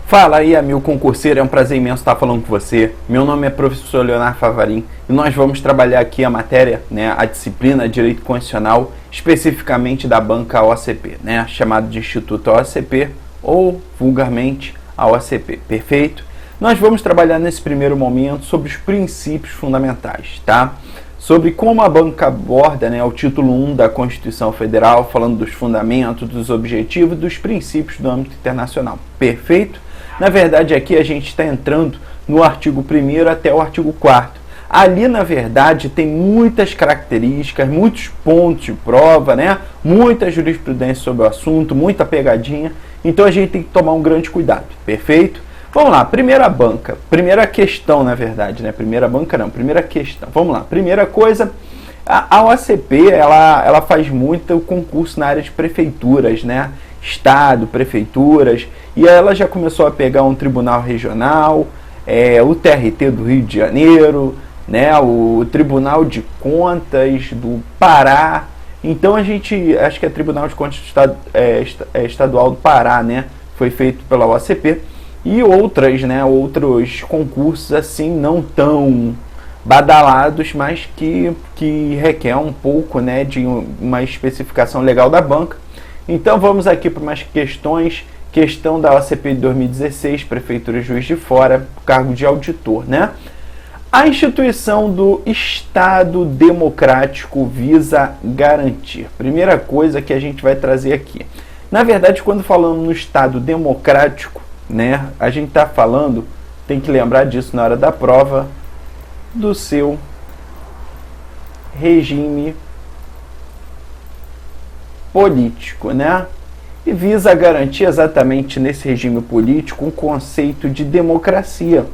Fala aí, amigo concurseiro, é um prazer imenso estar falando com você. Meu nome é professor Leonardo Favarin e nós vamos trabalhar aqui a matéria, a disciplina Direito Constitucional, especificamente da banca OCP, chamado de Instituto OCP ou vulgarmente a OCP, perfeito? Nós vamos trabalhar nesse primeiro momento sobre os princípios fundamentais, tá? Sobre como a banca aborda o título 1 da Constituição Federal, falando dos fundamentos, dos objetivos e dos princípios do âmbito internacional, perfeito? Na verdade, aqui a gente está entrando no artigo 1º até o artigo 4º. Ali, na verdade, tem muitas características, muitos pontos de prova, muita jurisprudência sobre o assunto, muita pegadinha. Então, a gente tem que tomar um grande cuidado, perfeito? Vamos lá, primeira banca, primeira questão, na verdade, primeira banca não, primeira questão. Vamos lá, primeira coisa, a OCP, ela faz muito concurso na área de prefeituras, Estado, prefeituras, e ela já começou a pegar um tribunal regional, o TRT do Rio de Janeiro, o Tribunal de Contas do Pará. Então a gente, acho que é Tribunal de Contas Estadual do Pará, foi feito pela OCP, e outros concursos assim não tão badalados, mas que requer um pouco de uma especificação legal da banca. Então vamos aqui para umas questões. Questão da OCP de 2016, Prefeitura Juiz de Fora, cargo de auditor, A instituição do Estado Democrático visa garantir. Primeira coisa que a gente vai trazer aqui. Na verdade, quando falamos no Estado Democrático, a gente está falando, tem que lembrar disso na hora da prova, do seu regime político, E visa garantir exatamente nesse regime político um conceito de democracia.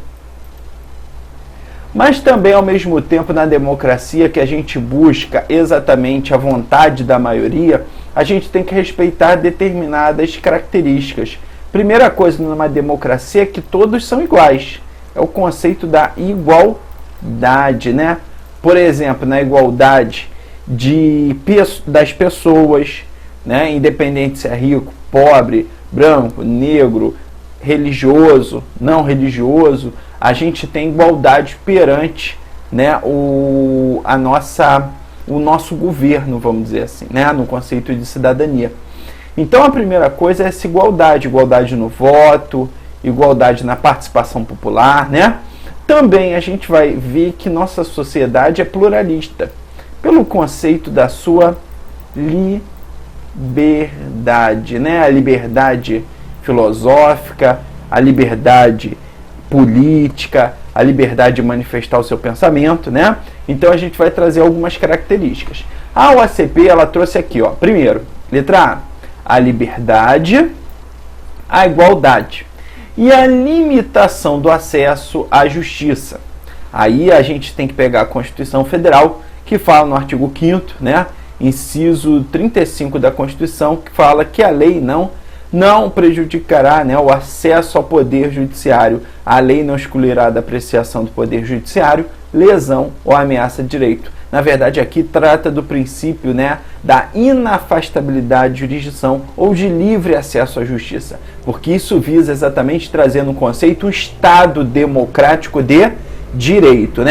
Mas também, ao mesmo tempo, na democracia que a gente busca exatamente a vontade da maioria, a gente tem que respeitar determinadas características. Primeira coisa numa democracia é que todos são iguais. É o conceito da igualdade, Por exemplo, na igualdade das pessoas, independente se é rico, pobre, branco, negro, religioso, não religioso, a gente tem igualdade perante o nosso governo, vamos dizer assim, no conceito de cidadania. Então a primeira coisa é essa igualdade, igualdade no voto, igualdade na participação popular, Também a gente vai ver que nossa sociedade é pluralista, pelo conceito da sua liberdade, a liberdade filosófica, a liberdade política, a liberdade de manifestar o seu pensamento, Então a gente vai trazer algumas características. A OCP, ela trouxe aqui, primeiro, letra A liberdade, a igualdade e a limitação do acesso à justiça. Aí a gente tem que pegar a Constituição Federal, que fala no artigo 5º, inciso 35 da Constituição, que fala que a lei não prejudicará o acesso ao Poder Judiciário. A lei não excluirá da apreciação do Poder Judiciário lesão ou ameaça de direito. Na verdade, aqui trata do princípio da inafastabilidade de jurisdição ou de livre acesso à justiça, porque isso visa exatamente trazer no conceito um Estado democrático de direito,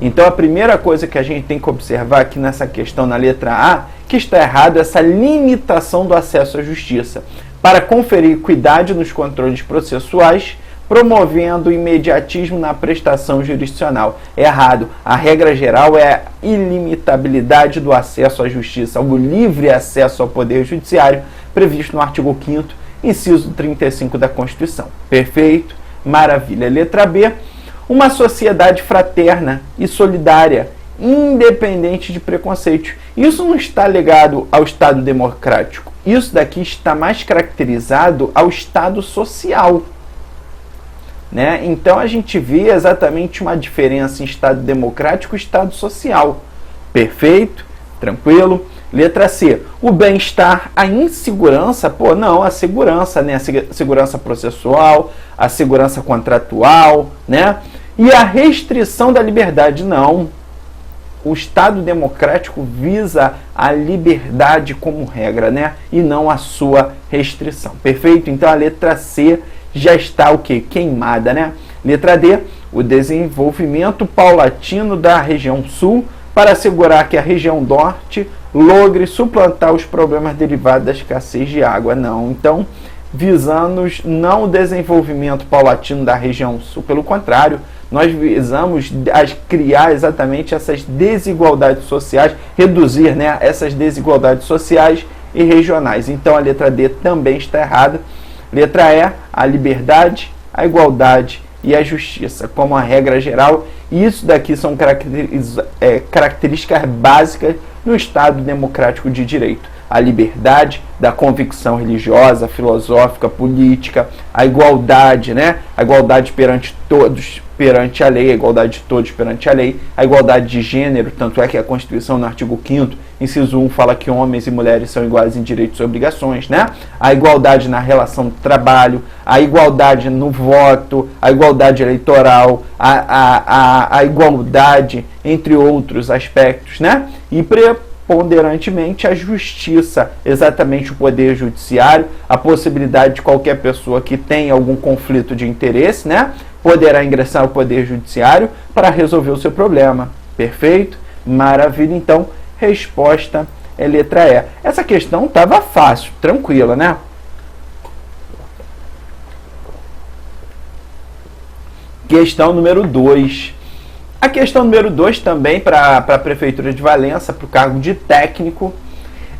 Então a primeira coisa que a gente tem que observar aqui nessa questão na letra A, que está errado essa limitação do acesso à justiça, para conferir equidade nos controles processuais, promovendo o imediatismo na prestação jurisdicional. Errado. A regra geral é a ilimitabilidade do acesso à justiça, o livre acesso ao Poder Judiciário, previsto no artigo 5º, inciso 35 da Constituição. Perfeito? Maravilha. Letra B. Uma sociedade fraterna e solidária, independente de preconceitos. Isso não está ligado ao Estado democrático. Isso daqui está mais caracterizado ao Estado social. Então a gente vê exatamente uma diferença em Estado democrático e Estado social. Perfeito? Tranquilo? Letra C. O bem-estar, a insegurança, não, a segurança, a segurança processual, a segurança contratual, E a restrição da liberdade, não. O Estado democrático visa a liberdade como regra, E não a sua restrição. Perfeito? Então a letra C já está o quê? Queimada, né? Letra D, o desenvolvimento paulatino da região sul para assegurar que a região norte logre suplantar os problemas derivados da escassez de água. Não, então visamos não o desenvolvimento paulatino da região sul, pelo contrário, nós visamos criar exatamente essas desigualdades sociais, reduzir, né, essas desigualdades sociais e regionais. Então a letra D também está errada. Letra E, a liberdade, a igualdade e a justiça, como a regra geral. Isso daqui são características básicas no Estado democrático de direito. A liberdade da convicção religiosa, filosófica, política, a igualdade, né? A igualdade perante todos perante a lei, a igualdade de todos perante a lei, a igualdade de gênero, tanto é que a Constituição, no artigo 5º, inciso 1, fala que homens e mulheres são iguais em direitos e obrigações, né? A igualdade na relação de trabalho, a igualdade no voto, a igualdade eleitoral, a igualdade entre outros aspectos, né? E preponderantemente a justiça, exatamente o poder judiciário, a possibilidade de qualquer pessoa que tenha algum conflito de interesse, né, poderá ingressar ao poder judiciário para resolver o seu problema. Perfeito? Maravilha. Então, resposta é letra E. Essa questão estava fácil, tranquila, né? Questão número 2. A questão número 2 também para a Prefeitura de Valença, para o cargo de técnico,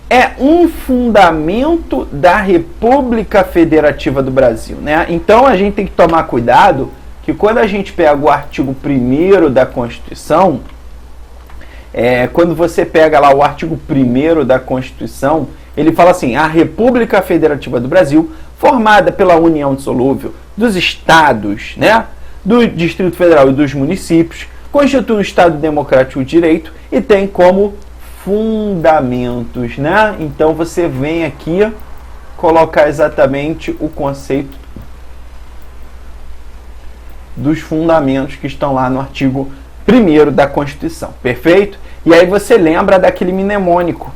é um fundamento da República Federativa do Brasil, né? Então a gente tem que tomar cuidado que quando a gente pega o artigo 1º da Constituição, quando você pega lá o artigo 1º da Constituição, ele fala assim: a República Federativa do Brasil, formada pela união dissolúvel dos estados, né, do Distrito Federal e dos municípios, constitui um Estado democrático de direito e tem como fundamentos, né? Então você vem aqui colocar exatamente o conceito dos fundamentos que estão lá no artigo 1º da Constituição, perfeito? E aí você lembra daquele mnemônico.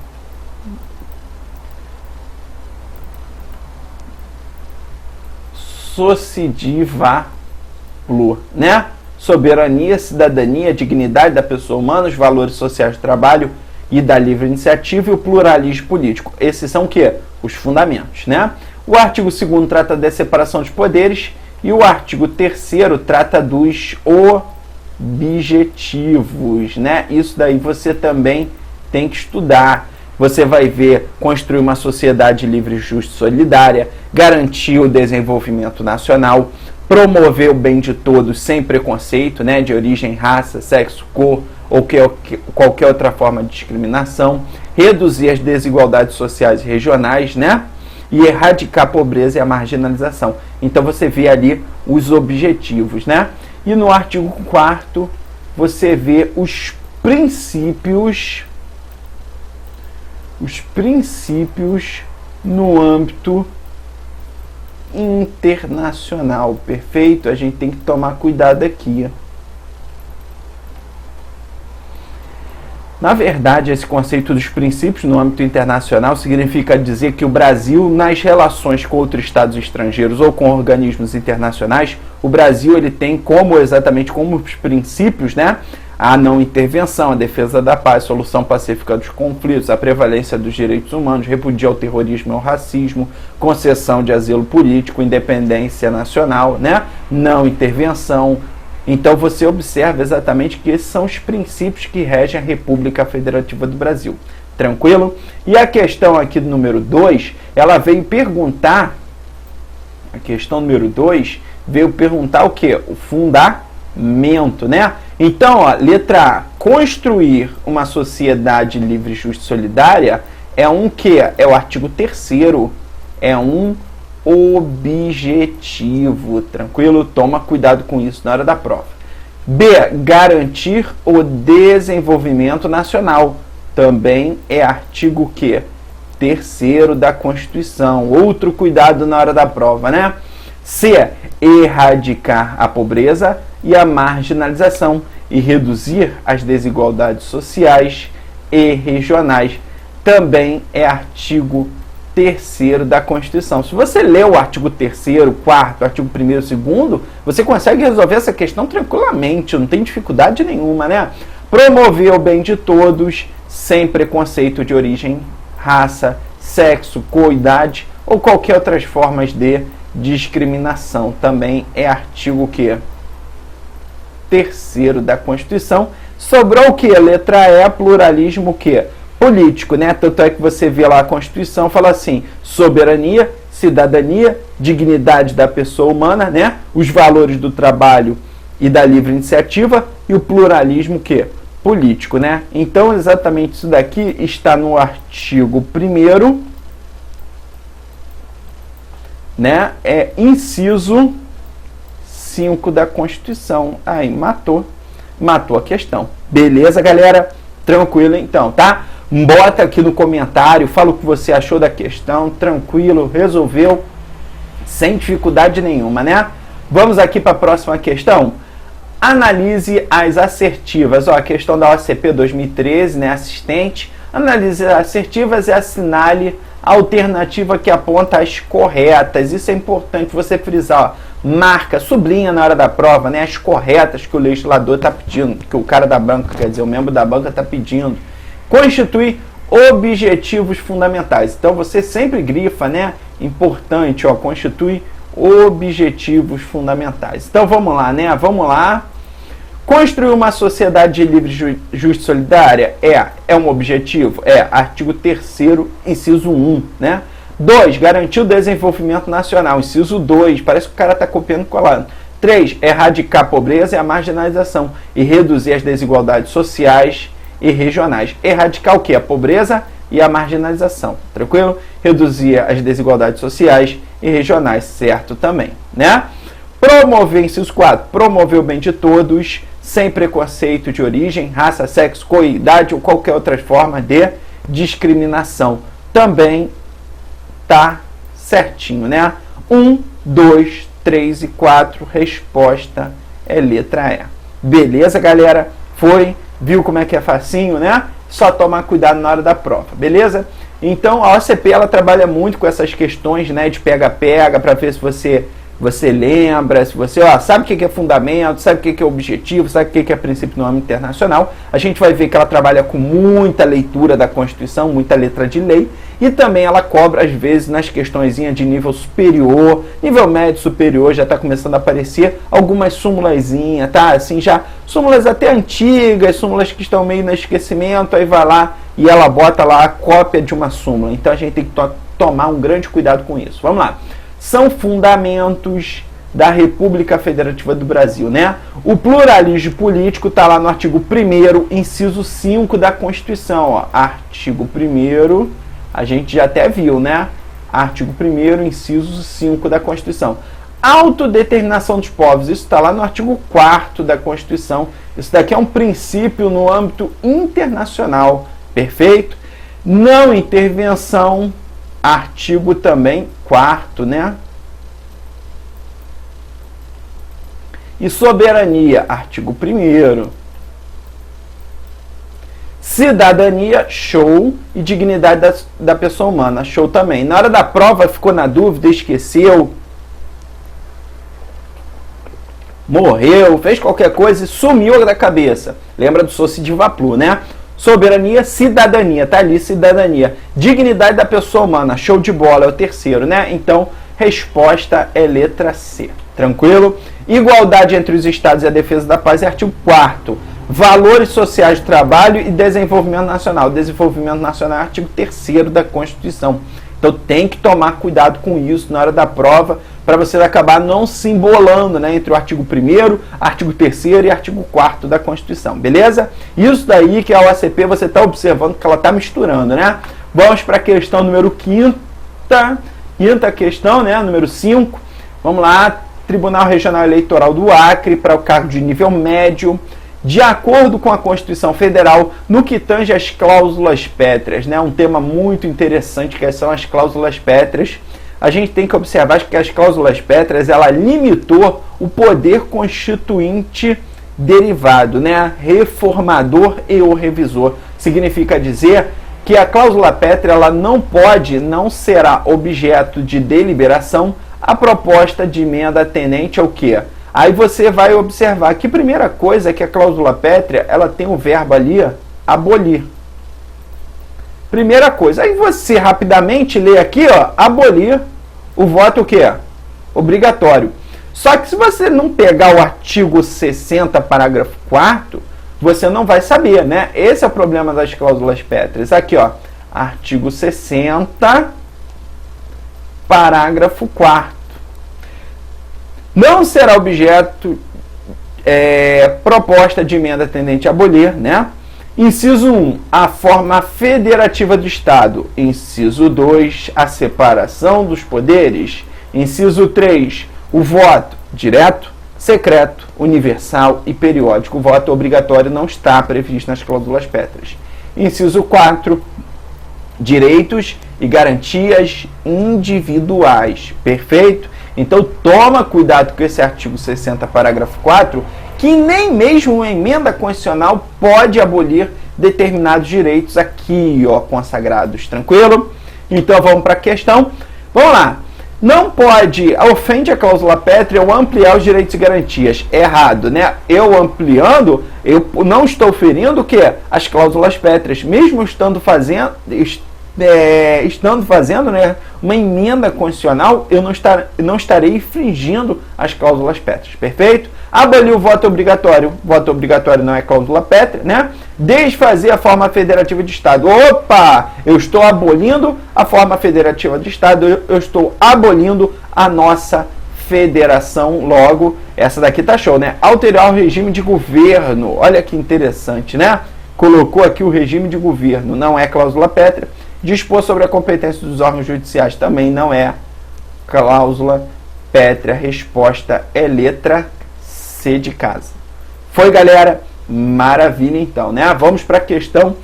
Sociediva plur, né? Soberania, cidadania, dignidade da pessoa humana, os valores sociais do trabalho e da livre iniciativa e o pluralismo político. Esses são o quê? Os fundamentos, né? O artigo 2º trata da separação dos poderes e o artigo 3º trata dos objetivos, né? Isso daí você também tem que estudar. Você vai ver construir uma sociedade livre, justa e solidária, garantir o desenvolvimento nacional, promover o bem de todos sem preconceito, né, de origem, raça, sexo, cor ou qualquer outra forma de discriminação, reduzir as desigualdades sociais e regionais, né, e erradicar a pobreza e a marginalização. Então você vê ali os objetivos, né? E no artigo 4º você vê os princípios no âmbito internacional, perfeito? A gente tem que tomar cuidado aqui. Na verdade, esse conceito dos princípios no âmbito internacional significa dizer que o Brasil, nas relações com outros estados estrangeiros ou com organismos internacionais, o Brasil ele tem exatamente como os princípios, né, a não intervenção, a defesa da paz, solução pacífica dos conflitos, a prevalência dos direitos humanos, repudiar o terrorismo e o racismo, concessão de asilo político, independência nacional, né? Não intervenção. Então você observa exatamente que esses são os princípios que regem a República Federativa do Brasil. Tranquilo? E a questão aqui do número 2, ela veio perguntar, a questão número 2 veio perguntar o quê? O fundamento, né? Então, ó, letra A, construir uma sociedade livre, justa e solidária é um quê? É o artigo 3º, é um objetivo, tranquilo? Toma cuidado com isso na hora da prova. B, garantir o desenvolvimento nacional, também é artigo quê? 3º da Constituição, outro cuidado na hora da prova, né? C, erradicar a pobreza e a marginalização e reduzir as desigualdades sociais e regionais, também é artigo 3º da Constituição. Se você lê o artigo 3º, 4º, artigo 1º e 2º, você consegue resolver essa questão tranquilamente, não tem dificuldade nenhuma, né? Promover o bem de todos, sem preconceito de origem, raça, sexo, cor, idade ou qualquer outras formas de discriminação. Também é artigo que 3º da Constituição. Sobrou o que? Letra E, pluralismo o que? Político, né? Tanto é que você vê lá a Constituição, fala assim, soberania, cidadania, dignidade da pessoa humana, né? Os valores do trabalho e da livre iniciativa e o pluralismo que? Político, né? Então, exatamente isso daqui está no artigo 1º, né? É inciso 5 da Constituição. Aí, matou a questão. Beleza, galera? Tranquilo, então, tá? Bota aqui no comentário, fala o que você achou da questão, tranquilo, resolveu, sem dificuldade nenhuma, né? Vamos aqui para a próxima questão. Analise as assertivas. Ó, a questão da OCP 2013, né, assistente. Analise as assertivas e assinale a alternativa que aponta as corretas. Isso é importante você frisar, ó. Marca, sublinha na hora da prova, né, as corretas que o legislador está pedindo, que o cara da banca, quer dizer, o membro da banca está pedindo. Constitui objetivos fundamentais. Então você sempre grifa, né? Importante, ó, constitui objetivos fundamentais. Então vamos lá, né? Vamos lá. Construir uma sociedade livre, justa e solidária é um objetivo? Artigo 3º, inciso 1, né? 2. Garantir o desenvolvimento nacional. Inciso 2. Parece que o cara está copiando e colando. 3. Erradicar a pobreza e a marginalização e reduzir as desigualdades sociais e regionais. Erradicar o que? A pobreza e a marginalização. Tranquilo? Reduzir as desigualdades sociais e regionais. Certo também, né? Promover, inciso 4. Promover o bem de todos, sem preconceito de origem, raça, sexo, cor, idade ou qualquer outra forma de discriminação. Também tá certinho, né? 1, 2, 3 e 4. Resposta é letra E. Beleza, galera? Foi? Viu como é que é facinho, né? Só tomar cuidado na hora da prova, beleza? Então, a OCP, ela trabalha muito com essas questões, né, de pega-pega, para ver se você lembra, se você sabe o que é fundamento, sabe o que é objetivo, sabe o que é princípio no âmbito internacional. A gente vai ver que ela trabalha com muita leitura da Constituição, muita letra de lei, e também ela cobra, às vezes, nas questõezinhas de nível superior, nível médio superior, já está começando a aparecer algumas súmulazinhas, tá? Assim, já súmulas até antigas, súmulas que estão meio no esquecimento, aí vai lá e ela bota lá a cópia de uma súmula. Então a gente tem que tomar um grande cuidado com isso. Vamos lá. São fundamentos da República Federativa do Brasil, né? O pluralismo político está lá no artigo 1º, inciso 5 da Constituição, ó. Artigo 1º, a gente já até viu, né? Artigo 1º, inciso 5 da Constituição. Autodeterminação dos povos, isso está lá no artigo 4º da Constituição. Isso daqui é um princípio no âmbito internacional, perfeito? Não intervenção, artigo também 4º, né? E soberania, artigo 1º. Cidadania, show. E dignidade da pessoa humana, show também. Na hora da prova ficou na dúvida, esqueceu, morreu, fez qualquer coisa e sumiu da cabeça. Lembra do Soci de Vaplu, né? Soberania, cidadania, tá ali, cidadania. Dignidade da pessoa humana, show de bola, é o 3º, né? Então, resposta é letra C. Tranquilo? Igualdade entre os Estados e a defesa da paz é artigo 4º. Valores sociais do trabalho e desenvolvimento nacional. Desenvolvimento nacional é artigo 3º da Constituição. Então tem que tomar cuidado com isso na hora da prova, para você acabar não se embolando, né, entre o artigo 1º, artigo 3º e artigo 4º da Constituição, beleza? Isso daí que a OCP você está observando que ela está misturando, né? Vamos para a questão número 5ª, quinta questão, né, número 5. Vamos lá, Tribunal Regional Eleitoral do Acre para o cargo de nível médio, de acordo com a Constituição Federal, no que tange às cláusulas pétreas, né? Um tema muito interessante que são as cláusulas pétreas. A gente tem que observar que as cláusulas pétreas, ela limitou o poder constituinte derivado, né? Reformador e o revisor. Significa dizer que a cláusula pétrea ela não será objeto de deliberação a proposta de emenda tendente ao quê? Aí você vai observar que primeira coisa é que a cláusula pétrea ela tem o verbo ali abolir. Primeira coisa. Aí você rapidamente lê aqui, ó, abolir o voto o quê? Obrigatório. Só que se você não pegar o artigo 60, parágrafo 4º, você não vai saber, né? Esse é o problema das cláusulas pétreas. Aqui, ó, artigo 60, parágrafo 4º. Não será objeto proposta de emenda tendente a abolir, né? Inciso 1, a forma federativa do Estado. Inciso 2, a separação dos poderes. Inciso 3, o voto direto, secreto, universal e periódico. O voto obrigatório não está previsto nas cláusulas pétreas. Inciso 4, direitos e garantias individuais. Perfeito? Então, toma cuidado com esse artigo 60, parágrafo 4º, que nem mesmo uma emenda constitucional pode abolir determinados direitos aqui, ó, consagrados. Tranquilo? Então, vamos para a questão. Vamos lá. Não pode, ofende a cláusula pétrea eu ampliar os direitos e garantias. Errado, né? Eu ampliando, eu não estou ferindo o quê? As cláusulas pétreas. Mesmo estando fazendo, né, uma emenda constitucional, eu não estarei infringindo as cláusulas pétreas. Perfeito? Abolir o voto obrigatório. Voto obrigatório não é cláusula pétrea, né? Desfazer a forma federativa de Estado. Opa! Eu estou abolindo a forma federativa de Estado, eu estou abolindo a nossa federação. Logo, essa daqui tá show, né? Alterar o regime de governo. Olha que interessante, né? Colocou aqui o regime de governo. Não é cláusula pétrea. Dispor sobre a competência dos órgãos judiciais também não é cláusula pétrea. A resposta é letra C de casa. Foi, galera? Maravilha, então, né? Vamos para a questão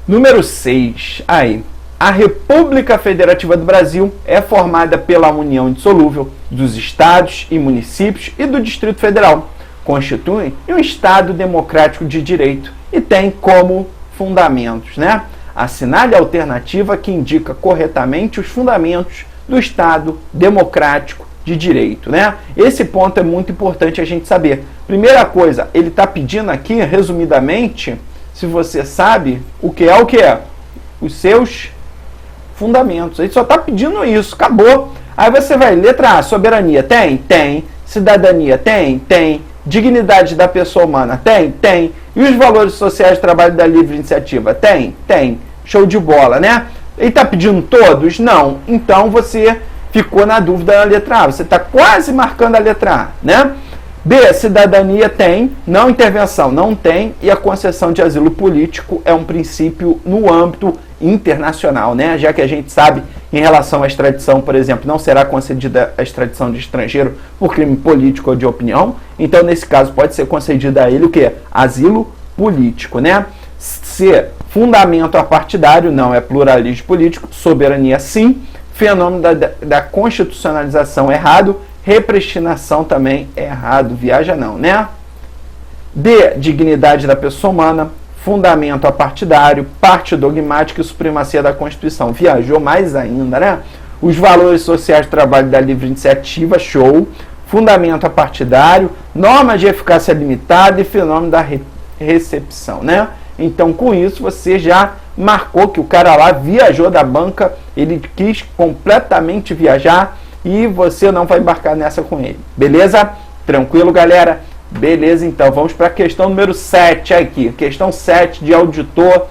número 6. Aí, a República Federativa do Brasil é formada pela união indissolúvel dos estados e municípios e do Distrito Federal. Constituem um Estado democrático de direito e tem como fundamentos, né? Assinale a alternativa que indica corretamente os fundamentos do Estado democrático de direito, né? Esse ponto é muito importante a gente saber. Primeira coisa, ele está pedindo aqui, resumidamente, se você sabe, o que é? Os seus fundamentos. Ele só está pedindo isso, acabou. Aí você vai, letra A, soberania, tem? Tem. Cidadania, tem? Tem. Dignidade da pessoa humana, tem? Tem. E os valores sociais do trabalho da livre iniciativa, tem? Tem. Show de bola, né? Ele está pedindo todos? Não. Então você ficou na dúvida na letra A. Você está quase marcando a letra A, né? B, cidadania tem, não intervenção não tem, e a concessão de asilo político é um princípio no âmbito internacional, né? Já que a gente sabe, em relação à extradição, por exemplo, não será concedida a extradição de estrangeiro por crime político ou de opinião, então nesse caso pode ser concedida a ele o quê? Asilo político, né? C, fundamento apartidário, não é pluralismo político, soberania sim, fenômeno da constitucionalização errado, repristinação também é errado, viaja não, né? D, dignidade da pessoa humana, fundamento apartidário, parte dogmática e supremacia da Constituição, viajou mais ainda, né? Os valores sociais do trabalho da livre iniciativa, show, fundamento apartidário, norma de eficácia limitada e fenômeno da recepção, né? Então, com isso, você já marcou que o cara lá viajou da banca, ele quis completamente viajar e você não vai embarcar nessa com ele. Beleza? Tranquilo, galera? Beleza, então vamos para a questão número 7 aqui. Questão 7 de auditor,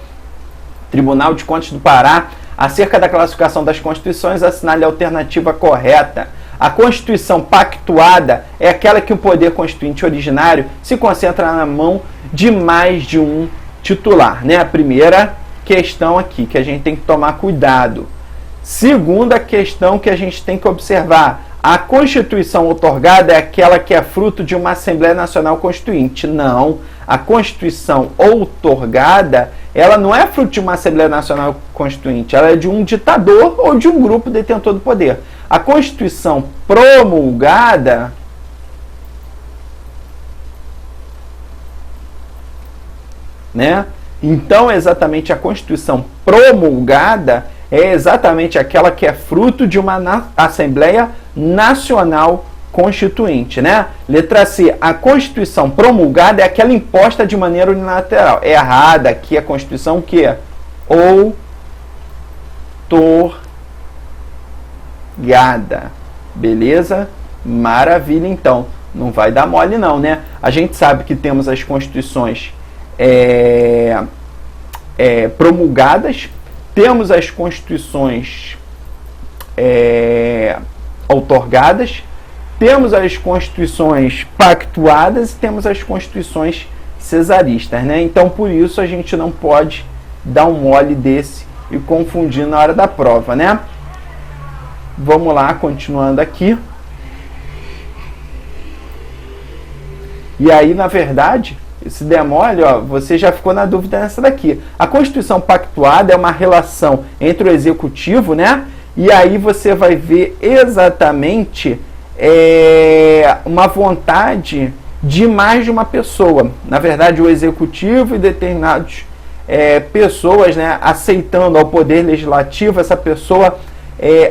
Tribunal de Contas do Pará, acerca da classificação das constituições, assinale a alternativa correta. A Constituição pactuada é aquela que o poder constituinte originário se concentra na mão de mais de um titular, né? A primeira questão aqui que a gente tem que tomar cuidado. Segunda questão que a gente tem que observar: a Constituição outorgada é aquela que é fruto de uma Assembleia Nacional Constituinte. Não, a Constituição outorgada, ela não é fruto de uma Assembleia Nacional Constituinte, ela é de um ditador ou de um grupo detentor do poder. A Constituição promulgada, né? Então, exatamente a Constituição promulgada é exatamente aquela que é fruto de uma Assembleia Nacional Constituinte, né? Letra C, a Constituição promulgada é aquela imposta de maneira unilateral. Errada, aqui a Constituição que é outorgada. Beleza? Maravilha, então. Não vai dar mole não, né? A gente sabe que temos as constituições promulgadas, temos as constituições outorgadas, temos as constituições pactuadas e temos as constituições cesaristas, né? Então, por isso, a gente não pode dar um mole desse e confundir na hora da prova, né? Vamos lá, continuando aqui. E aí, na verdade, se der mole, ó, você já ficou na dúvida nessa daqui. A Constituição pactuada é uma relação entre o Executivo, né? E aí você vai ver exatamente uma vontade de mais de uma pessoa. Na verdade, o Executivo e determinadas pessoas, né, aceitando ao Poder Legislativo, essa pessoa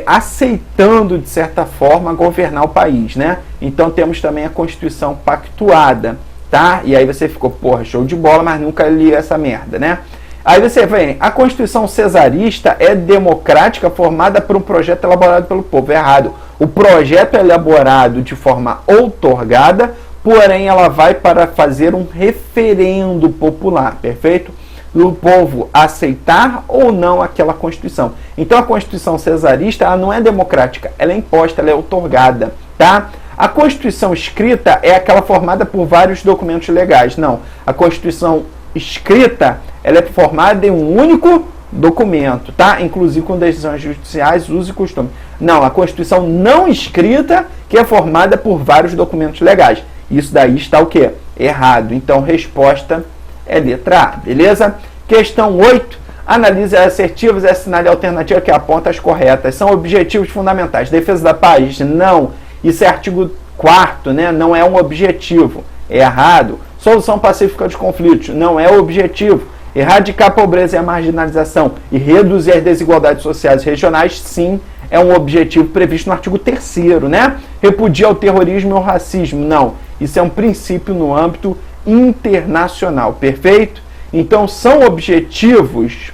aceitando, de certa forma, governar o país, né? Então, temos também a Constituição pactuada, tá? E aí você ficou, porra, show de bola, mas nunca li essa merda, né? Aí você vem, a Constituição cesarista é democrática, formada por um projeto elaborado pelo povo. Errado. O projeto é elaborado de forma outorgada, porém ela vai para fazer um referendo popular, perfeito? Do povo aceitar ou não aquela Constituição. Então a Constituição cesarista ela não é democrática, ela é imposta, ela é outorgada, tá? A Constituição escrita é aquela formada por vários documentos legais. Não, a Constituição escrita ela é formada em um único documento, tá? Inclusive com decisões judiciais, uso e costume. Não, a Constituição não escrita que é formada por vários documentos legais. Isso daí está o quê? Errado. Então, resposta é letra A, beleza? Questão 8. Analise as assertivas e assinale a alternativa que aponta as corretas. São objetivos fundamentais. Defesa da paz? Não. Isso é artigo 4º, né? Não é um objetivo. É errado. Solução pacífica dos conflitos? Não é o objetivo. Erradicar a pobreza e a marginalização e reduzir as desigualdades sociais e regionais? Sim, é um objetivo previsto no artigo 3º, né? Repudiar o terrorismo e o racismo? Não. Isso é um princípio no âmbito internacional, perfeito? Então, são objetivos,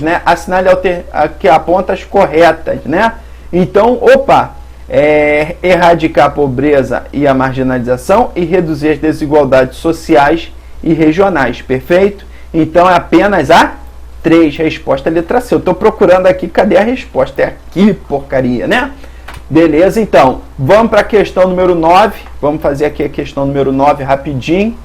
né? Assinale que aponta as corretas, né? Então, erradicar a pobreza e a marginalização e reduzir as desigualdades sociais e regionais, perfeito? Então, é apenas a 3, resposta letra C. Eu estou procurando aqui, cadê a resposta? É aqui, porcaria, né? Beleza, então, vamos para a questão número 9. Vamos fazer aqui a questão número 9 rapidinho.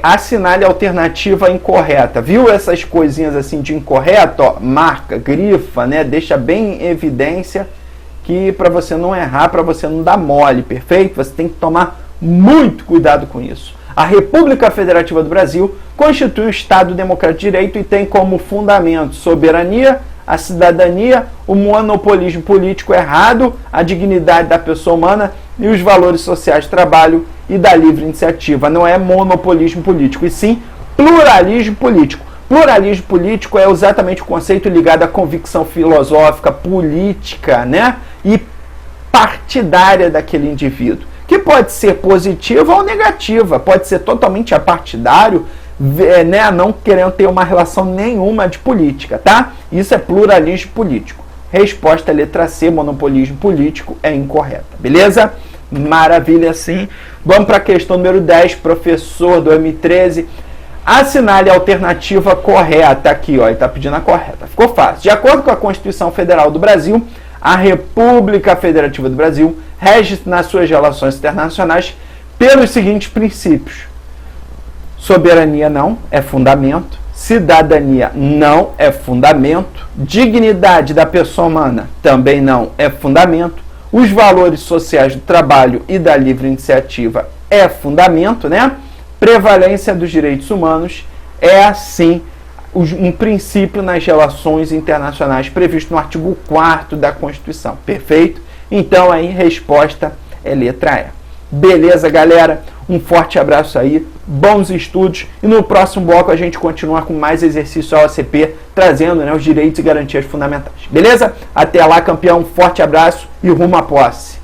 Assinale a alternativa incorreta. Viu essas coisinhas assim de incorreto? Ó, marca, grifa, né? Deixa bem em evidência que para você não errar, para você não dar mole, perfeito? Você tem que tomar muito cuidado com isso. A República Federativa do Brasil constitui um Estado democrático de direito e tem como fundamento soberania, a cidadania, o monopolismo político errado, a dignidade da pessoa humana e os valores sociais do trabalho e da livre iniciativa. Não é monopolismo político, e sim pluralismo político. Pluralismo político é exatamente o conceito ligado à convicção filosófica, política, né? E partidária daquele indivíduo, que pode ser positiva ou negativa, pode ser totalmente apartidário, né, não querendo ter uma relação nenhuma de política, tá? Isso é pluralismo político. Resposta letra C, monopolismo político, é incorreta, beleza? Maravilha, sim. Vamos para a questão número 10, professor 2013. Assinale a alternativa correta aqui, ó, ele está pedindo a correta. Ficou fácil. De acordo com a Constituição Federal do Brasil, a República Federativa do Brasil rege nas suas relações internacionais pelos seguintes princípios. Soberania não é fundamento, cidadania não é fundamento, dignidade da pessoa humana também não é fundamento, os valores sociais do trabalho e da livre iniciativa é fundamento, né? Prevalência dos direitos humanos é, assim, um princípio nas relações internacionais previsto no artigo 4º da Constituição, perfeito? Então, aí, resposta é letra E. Beleza, galera? Um forte abraço aí, bons estudos, e no próximo bloco a gente continua com mais exercício OCP, trazendo, né, os direitos e garantias fundamentais. Beleza? Até lá, campeão, forte abraço e rumo à posse.